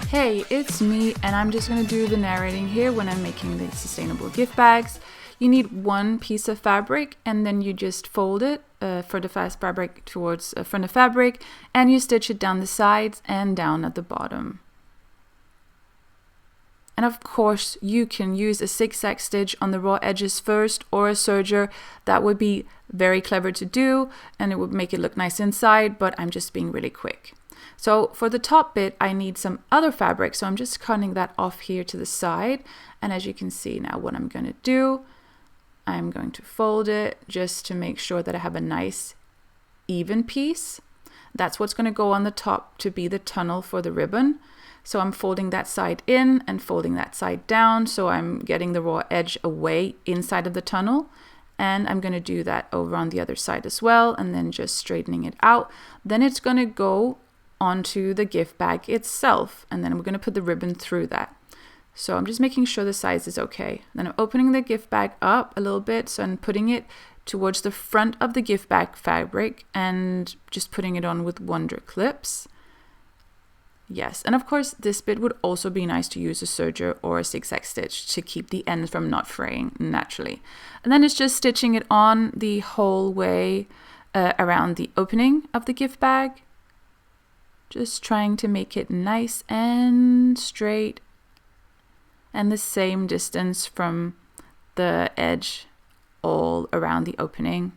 Hey, it's me, and I'm just going to do the narrating here when I'm making the sustainable gift bags. You need one piece of fabric, and then you just fold it for the fast fabric towards front of fabric, and you stitch it down the sides and down at the bottom. And of course, you can use a zigzag stitch on the raw edges first, or a serger. That would be very clever to do, and it would make it look nice inside, but I'm just being really quick. So for the top bit, I need some other fabric, so I'm just cutting that off here to the side. And as you can see now, what I'm going to do, I'm going to fold it just to make sure that I have a nice even piece. That's what's going to go on the top to be the tunnel for the ribbon. So I'm folding that side in and folding that side down, so I'm getting the raw edge away inside of the tunnel. And I'm going to do that over on the other side as well, and then just straightening it out. Then it's going to go onto the gift bag itself, and then we're going to put the ribbon through that. So I'm just making sure the size is okay. Then I'm opening the gift bag up a little bit, so I'm putting it towards the front of the gift bag fabric and just putting it on with wonder clips. Yes, and of course this bit would also be nice to use a serger or a zigzag stitch to keep the ends from not fraying naturally. And then it's just stitching it on the whole way around the opening of the gift bag. Just trying to make it nice and straight and the same distance from the edge all around the opening.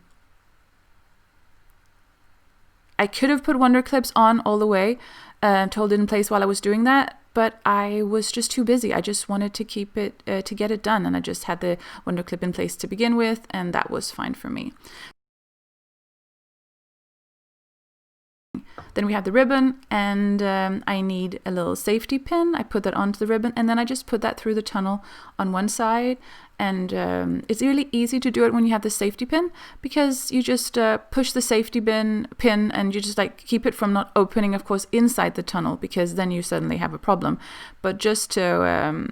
I could have put wonder clips on all the way to hold it in place while I was doing that, but I was just too busy. I just wanted to keep it, to get it done, and I just had the wonder clip in place to begin with, and that was fine for me. Then we have the ribbon, and I need a little safety pin. I put that onto the ribbon, and then I just put that through the tunnel on one side. And it's really easy to do it when you have the safety pin, because you just push the safety pin and you just like keep it from not opening, of course, inside the tunnel, because then you suddenly have a problem. But just to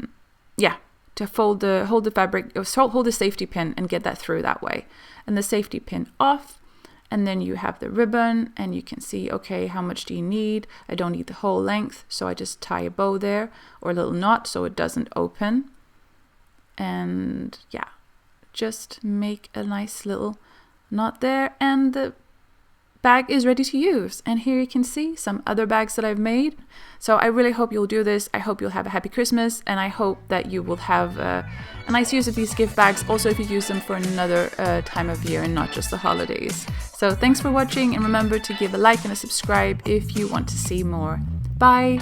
hold the fabric, hold the safety pin and get that through that way. And the safety pin off. And then you have the ribbon, and you can see, okay, how much do you need? I don't need the whole length, so I just tie a bow there or a little knot so it doesn't open. And yeah, just make a nice little knot there, and the bag is ready to use. And here you can see some other bags that I've made. So I really hope you'll do this. I hope you'll have a happy Christmas, and I hope that you will have a nice use of these gift bags, also if you use them for another time of year and not just the holidays. So thanks for watching, and remember to give a like and a subscribe if you want to see more. Bye!